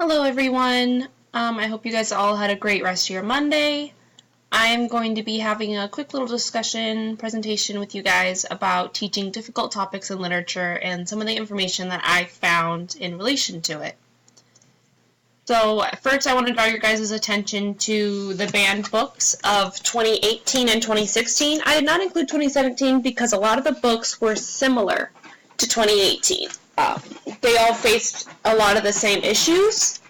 Hello everyone. I hope you guys all had a great rest of your Monday. I'm going to be having a quick little discussion presentation with you guys about teaching difficult topics in literature and some of the information that I found in relation to it. So first I want to draw your guys' attention to the banned books of 2018 and 2016. I did not include 2017 because a lot of the books were similar to 2018. They all faced a lot of the same issues,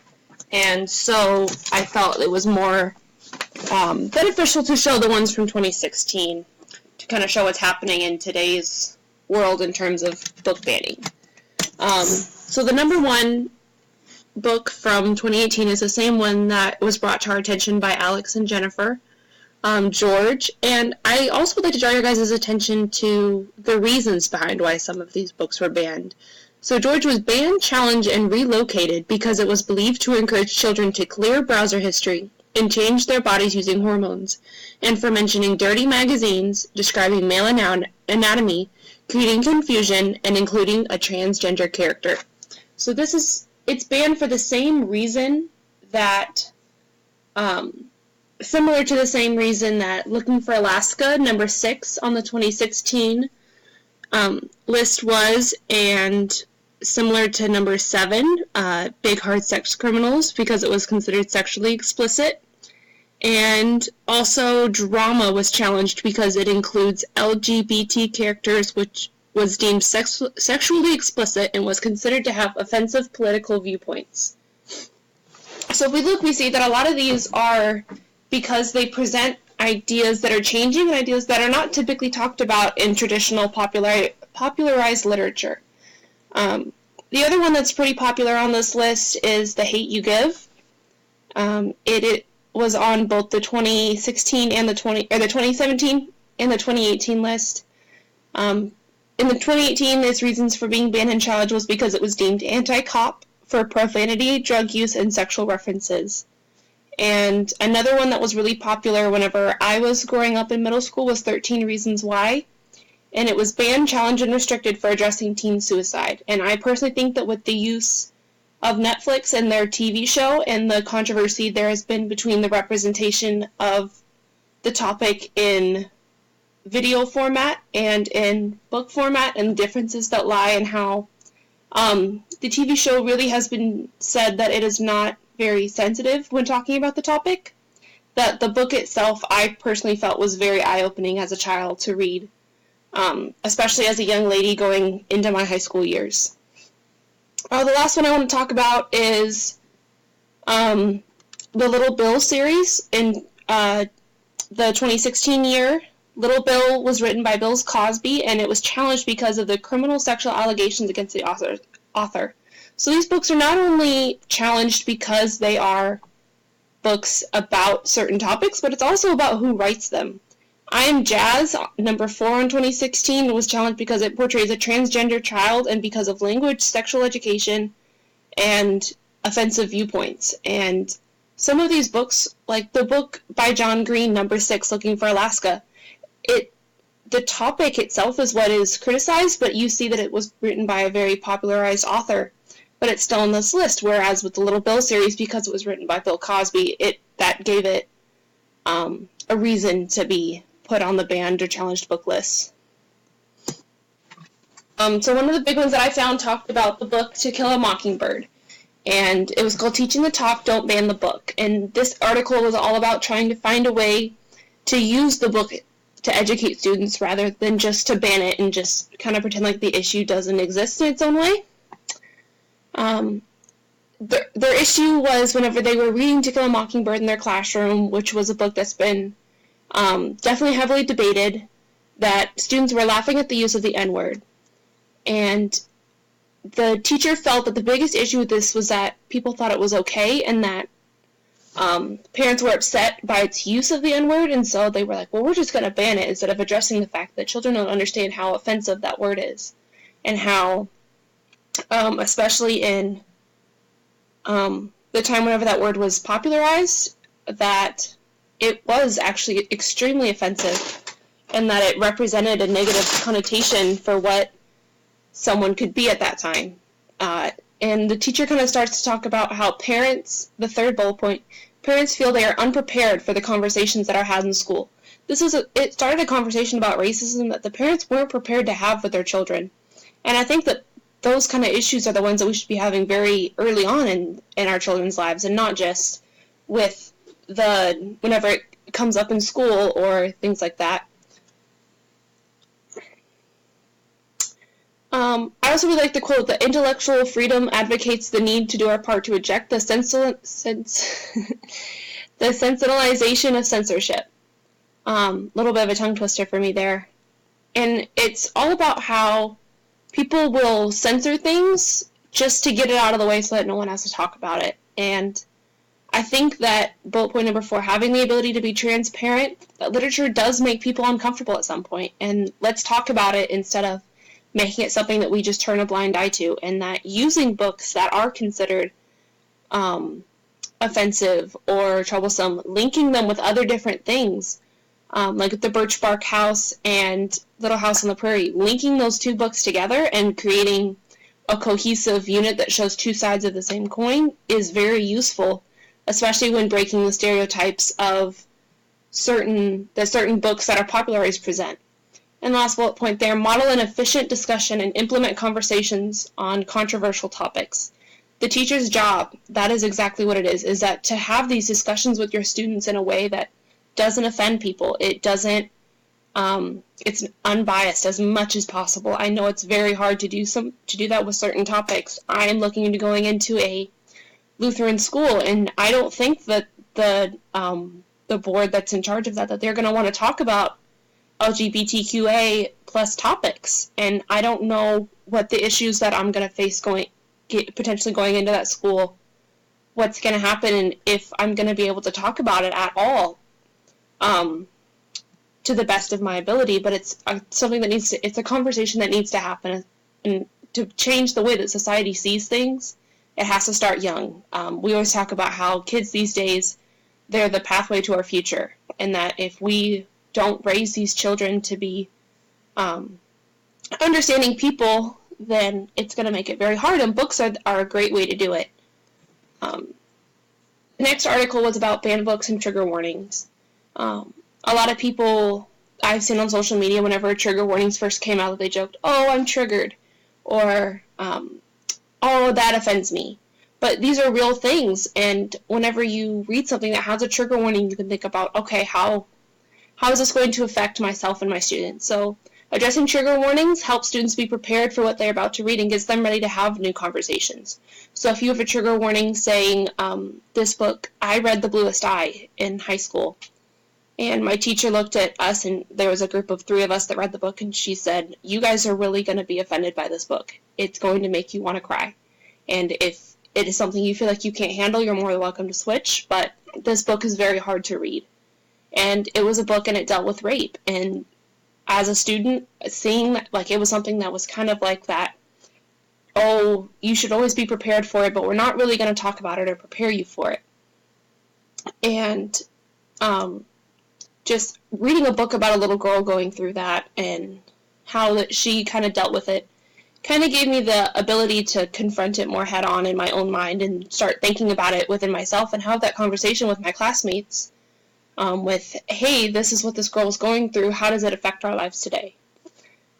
and so I felt it was more beneficial to show the ones from 2016 to kind of show what's happening in today's world in terms of book banning. So the number one book from 2018 is the same one that was brought to our attention by Alex and Jennifer, George, and I also would like to draw your guys' attention to the reasons behind why some of these books were banned. So George was banned, challenged, and relocated because it was believed to encourage children to clear browser history and change their bodies using hormones, and for mentioning dirty magazines describing male anatomy, creating confusion, and including a transgender character. So it's banned for the same reason that, similar to the same reason that Looking for Alaska, number 6 on the 2016 list was, and similar to number 7, Big Hard Sex Criminals, because it was considered sexually explicit. And also Drama was challenged because it includes LGBT characters, which was deemed sexually explicit and was considered to have offensive political viewpoints. So if we look, we see that a lot of these are because they present ideas that are changing and ideas that are not typically talked about in traditional popularized literature. The other one that's pretty popular on this list is The Hate You Give. It was on both the 2016 and the 2017 and the 2018 list. In the 2018, its reasons for being banned and challenged was because it was deemed anti-cop for profanity, drug use, and sexual references. And another one that was really popular whenever I was growing up in middle school was 13 Reasons Why. And it was banned, challenged, and restricted for addressing teen suicide. And I personally think that with the use of Netflix and their TV show and the controversy there has been between the representation of the topic in video format and in book format and the differences that lie in how the TV show really has been said that it is not very sensitive when talking about the topic, that the book itself I personally felt was very eye-opening as a child to read. Especially as a young lady going into my high school years. The last one I want to talk about is the Little Bill series. In the 2016 year, Little Bill was written by Bill Cosby, and it was challenged because of the criminal sexual allegations against the author. So these books are not only challenged because they are books about certain topics, but it's also about who writes them. I Am Jazz, number 4 in 2016, was challenged because it portrays a transgender child and because of language, sexual education, and offensive viewpoints. And some of these books, like the book by John Green, number 6, Looking for Alaska, the topic itself is what is criticized, but you see that it was written by a very popularized author, but it's still on this list, whereas with the Little Bill series, because it was written by Bill Cosby, that gave it a reason to be put on the banned or challenged book list. So one of the big ones that I found talked about the book To Kill a Mockingbird, and it was called Teaching the Talk, Don't Ban the Book. And this article was all about trying to find a way to use the book to educate students rather than just to ban it and just kind of pretend like the issue doesn't exist in its own way. Their issue was whenever they were reading To Kill a Mockingbird in their classroom, which was a book that's been definitely heavily debated, that students were laughing at the use of the N-word. And the teacher felt that the biggest issue with this was that people thought it was okay and that parents were upset by its use of the N-word, and so they were like, well, we're just going to ban it instead of addressing the fact that children don't understand how offensive that word is and how, especially in the time whenever that word was popularized, that it was actually extremely offensive and that it represented a negative connotation for what someone could be at that time. And the teacher kind of starts to talk about how parents, the third bullet point, parents feel they are unprepared for the conversations that are had in school. It started a conversation about racism that the parents weren't prepared to have with their children. And I think that those kind of issues are the ones that we should be having very early on in our children's lives, and not just with whenever it comes up in school or things like that. I also would like to quote that intellectual freedom advocates the need to do our part to reject the sensationalization of censorship. Little bit of a tongue twister for me there. And it's all about how people will censor things just to get it out of the way so that no one has to talk about it. And I think that bullet point number 4, having the ability to be transparent, that literature does make people uncomfortable at some point. And let's talk about it instead of making it something that we just turn a blind eye to, and that using books that are considered offensive or troublesome, linking them with other different things, like The Birch Bark House and Little House on the Prairie, linking those two books together and creating a cohesive unit that shows two sides of the same coin is very useful, especially when breaking the stereotypes of certain books that are popularized present. And last bullet point there, model an efficient discussion and implement conversations on controversial topics. The teacher's job, that is exactly what it is that to have these discussions with your students in a way that doesn't offend people. It doesn't, it's unbiased as much as possible. I know it's very hard to do that with certain topics. I am looking into going into a Lutheran school, and I don't think that the board that's in charge of that they're going to want to talk about LGBTQA plus topics, and I don't know what the issues that I'm going to face potentially going into that school, what's going to happen, and if I'm going to be able to talk about it at all, to the best of my ability. But it's something that it's a conversation that needs to happen, and to change the way that society sees things, it has to start young. We always talk about how kids these days, they're the pathway to our future, and that if we don't raise these children to be understanding people, then it's going to make it very hard, and books are a great way to do it. The next article was about banned books and trigger warnings. A lot of people I've seen on social media, whenever trigger warnings first came out, they joked, "Oh, I'm triggered," or "Oh, that offends me." But these are real things, and whenever you read something that has a trigger warning, you can think about, okay, how is this going to affect myself and my students? So addressing trigger warnings helps students be prepared for what they're about to read and gets them ready to have new conversations. So if you have a trigger warning saying, this book, I read The Bluest Eye in high school, and my teacher looked at us, and there was a group of 3 of us that read the book, and she said, "You guys are really going to be offended by this book. It's going to make you want to cry. And if it is something you feel like you can't handle, you're more than welcome to switch, but this book is very hard to read." And it was a book, and it dealt with rape. And as a student, seeing that, like, it was something that was kind of like that, oh, you should always be prepared for it, but we're not really going to talk about it or prepare you for it. And just reading a book about a little girl going through that and how that she kind of dealt with it kind of gave me the ability to confront it more head on in my own mind and start thinking about it within myself and have that conversation with my classmates with, hey, this is what this girl is going through. How does it affect our lives today?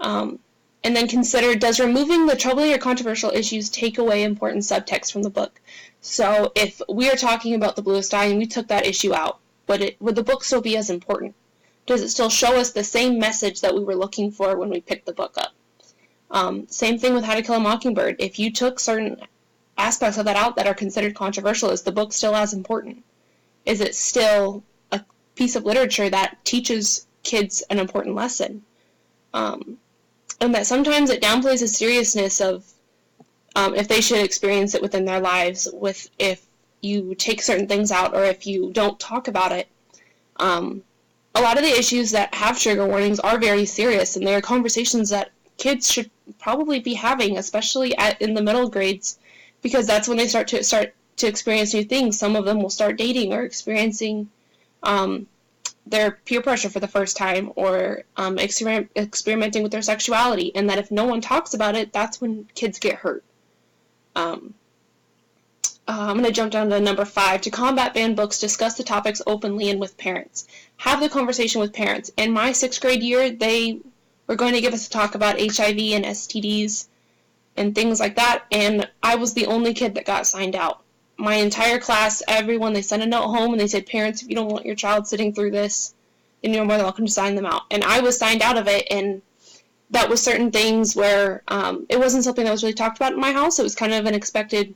And then consider, does removing the troubling or controversial issues take away important subtext from the book? So if we are talking about The Bluest Eye and we took that issue out, would the book still be as important? Does it still show us the same message that we were looking for when we picked the book up? Same thing with How to Kill a Mockingbird. If you took certain aspects of that out that are considered controversial, is the book still as important? Is it still a piece of literature that teaches kids an important lesson? And that sometimes it downplays the seriousness of if they should experience it within their lives, if you take certain things out or if you don't talk about it. A lot of the issues that have trigger warnings are very serious, and they are conversations that kids should probably be having, especially in the middle grades, because that's when they start to experience new things. Some of them will start dating or experiencing their peer pressure for the first time, or experimenting with their sexuality, and that if no one talks about it, that's when kids get hurt. I'm going to jump down to number 5. To combat banned books, discuss the topics openly and with parents. Have the conversation with parents. In my 6th grade year, they were going to give us a talk about HIV and STDs and things like that, and I was the only kid that got signed out. My entire class, everyone, they sent a note home and they said, parents, if you don't want your child sitting through this, then you're more than welcome to sign them out. And I was signed out of it, and that was certain things where it wasn't something that was really talked about in my house. It was kind of an expected,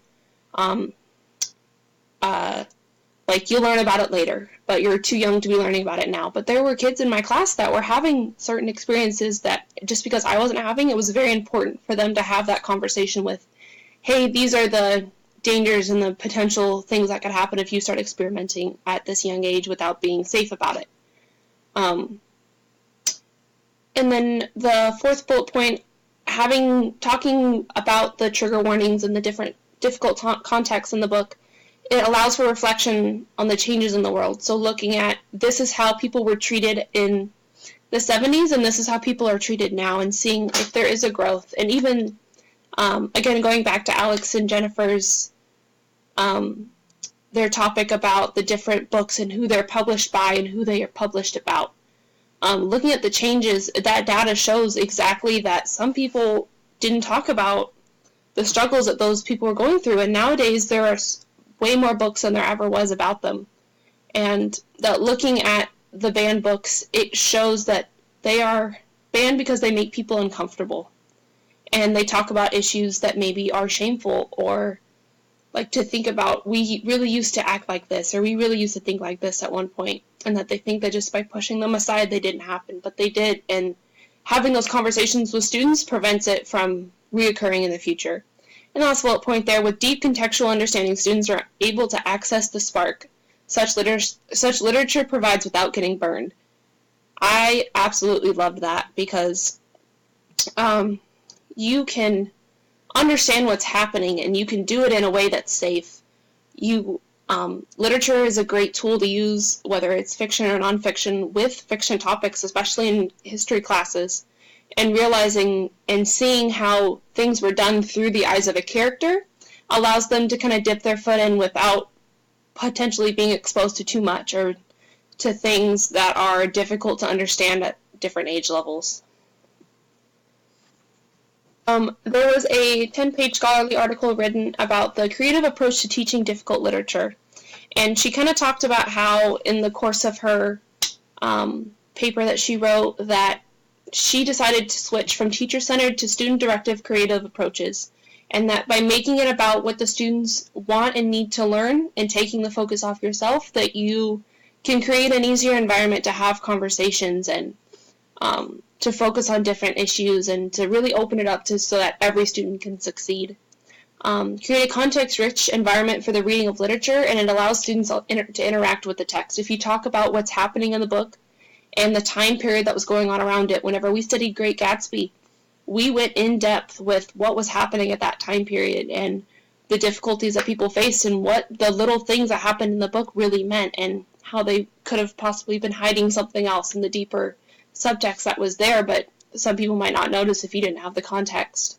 like, you'll learn about it later, but you're too young to be learning about it now. But there were kids in my class that were having certain experiences that just because I wasn't having, it was very important for them to have that conversation with, hey, these are the dangers and the potential things that could happen if you start experimenting at this young age without being safe about it. And then the 4th bullet point, talking about the trigger warnings and the different difficult contexts in the book, it allows for reflection on the changes in the world. So looking at, this is how people were treated in the 70s, and this is how people are treated now, and seeing if there is a growth. And even, again, going back to Alex and Jennifer's, their topic about the different books and who they're published by and who they are published about. Looking at the changes, that data shows exactly that some people didn't talk about the struggles that those people were going through, and nowadays there are way more books than there ever was about them. And that looking at the banned books, it shows that they are banned because they make people uncomfortable. And they talk about issues that maybe are shameful, or like to think about, we really used to act like this, or we really used to think like this at one point, and that they think that just by pushing them aside they didn't happen, but they did. And having those conversations with students prevents it from reoccurring in the future. And last bullet point there, with deep contextual understanding, students are able to access the spark such literature provides without getting burned. I absolutely loved that, because you can understand what's happening and you can do it in a way that's safe. Literature is a great tool to use, whether it's fiction or nonfiction, with fiction topics, especially in history classes. And realizing and seeing how things were done through the eyes of a character allows them to kind of dip their foot in without potentially being exposed to too much, or to things that are difficult to understand at different age levels. There was a 10-page scholarly article written about the creative approach to teaching difficult literature. And she kind of talked about how in the course of her paper that she wrote, that she decided to switch from teacher-centered to student-directed creative approaches, and that by making it about what the students want and need to learn and taking the focus off yourself, that you can create an easier environment to have conversations and to focus on different issues and to really open it up so that every student can succeed. Create a context-rich environment for the reading of literature, and it allows students to interact with the text. If you talk about what's happening in the book and the time period that was going on around it, whenever we studied Great Gatsby, we went in depth with what was happening at that time period and the difficulties that people faced and what the little things that happened in the book really meant, and how they could have possibly been hiding something else in the deeper subtext that was there, but some people might not notice if you didn't have the context.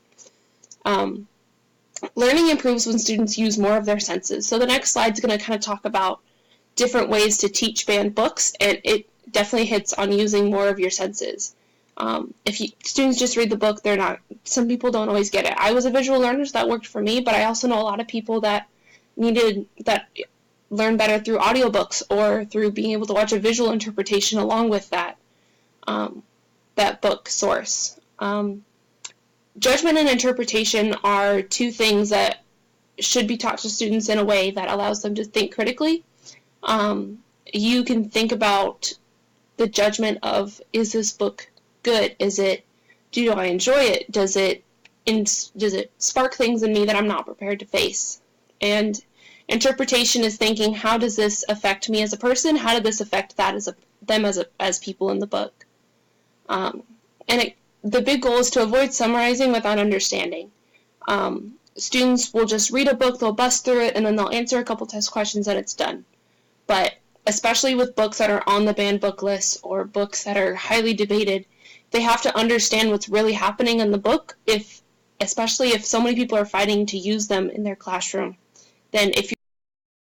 Learning improves when students use more of their senses. So the next slide is going to kind of talk about different ways to teach banned books, and it definitely hits on using more of your senses. If students just read the book, some people don't always get it. I was a visual learner, so that worked for me, but I also know a lot of people that learn better through audiobooks or through being able to watch a visual interpretation along with that book source. Judgment and interpretation are two things that should be taught to students in a way that allows them to think critically. You can think about the judgment of, is this book good? Do I enjoy it? Does it spark things in me that I'm not prepared to face? And interpretation is thinking, how does this affect me as a person? How did this affect them as people in the book? The big goal is to avoid summarizing without understanding. Students will just read a book, they'll bust through it, and then they'll answer a couple test questions and it's done. But especially with books that are on the banned book list or books that are highly debated, they have to understand what's really happening in the book if especially if so many people are fighting to use them in their classroom. Then if